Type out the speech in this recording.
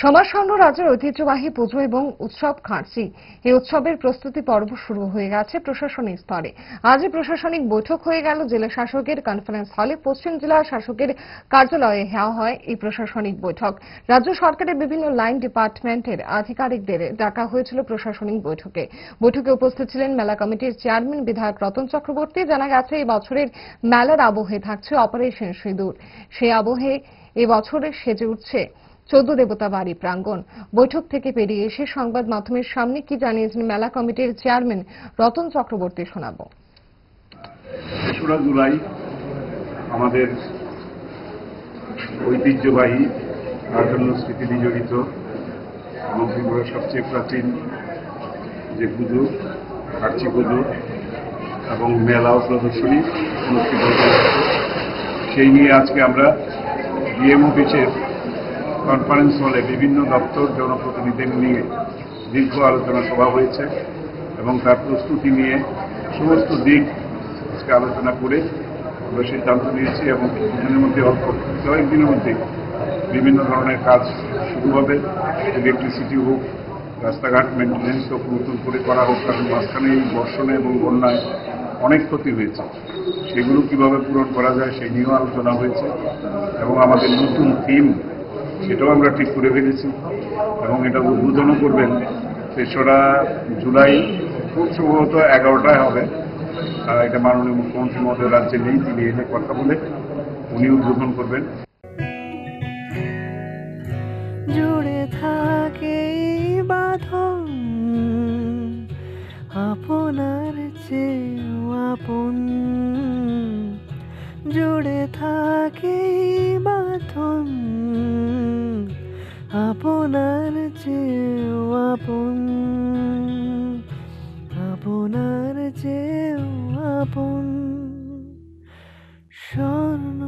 সমাজসন্ন রাজ্যের ঐতিহ্যবাহী পুজো এবং উৎসব খাঁচি এই উৎসবের প্রস্তুতি পর্ব শুরু হয়ে গেছে প্রশাসনিক স্তরে। আজ প্রশাসনিক বৈঠক হয়ে গেল জেলা শাসকের কনফারেন্স হলে। পশ্চিম জেলা শাসকের কার্যালয়ে হওয়া হয় এই প্রশাসনিক বৈঠক। রাজ্য সরকারের বিভিন্ন লাইন ডিপার্টমেন্টের আধিকারিকদের ডাকা হয়েছিল প্রশাসনিক বৈঠকে। বৈঠকে উপস্থিত ছিলেন মেলা কমিটির চেয়ারম্যান বিধায়ক রতন চক্রবর্তী। জানা গেছে এই বছরের মেলার আবহে থাকছে অপারেশন সিঁদুর। সেই আবহে এবছরে সেজে উঠছে 14 দেবতা বাড়ি প্রাঙ্গণ। বৈঠক থেকে বেরিয়ে এসে সংবাদ মাধ্যমের সামনে কি জানিয়েছেন মেলা কমিটির চেয়ারম্যান রতন চক্রবর্তী শোনাবো। ২রা জুলাই আমাদের ঐতিহ্যবাহী রাজন্য স্মৃতি জড়িত এবং ত্রিপুরার সবচেয়ে প্রাচীন যে পুজো কার্চি পুজো এবং মেলা ও প্রদর্শনী অনুষ্ঠিত হতে যাচ্ছে, সেই নিয়ে আজকে আমরা ডিএম অফিসের কনফারেন্স হলে বিভিন্ন দপ্তর জনপ্রতিনিধিদের নিয়ে দীর্ঘ আলোচনা সভা হয়েছে এবং তার প্রস্তুতি নিয়ে সমস্ত দিক আজকে আলোচনা করে আমরা সিদ্ধান্ত নিয়েছি এবং কিছুদিনের মধ্যে কয়েকদিনের মধ্যে বিভিন্ন ধরনের কাজ শুরু হবে। ইলেকট্রিসিটি হোক, রাস্তাঘাট মেনটেন্যান্স হোক, নতুন করে করা হোক, কারণ মাঝখানে এই বর্ষণে এবং বন্যায় অনেক ক্ষতি হয়েছে, সেগুলো কিভাবে পূরণ করা যায় সেই নিয়েও আলোচনা হয়েছে এবং আমাদের নতুন থিম সেটাও আমরা ঠিক করে ফেলেছি এবং এটা উদ্বোধনও করবেন ৩রা জুলাই, খুব সম্ভবত 11টায় হবে। এটা মাননীয় মুখ্যমন্ত্রী মহোদয় রাজ্যে নেই, তিনি এনে কথা বলে উনি উদ্বোধন করবেন। জুড়ে থাকে বাঁধন আপনার চেয়েও আপন, জুড়ে থাকে বাঁধন আপনার চেয়েও আপন, আপনার চেয়েও আপন। স্বর্ণ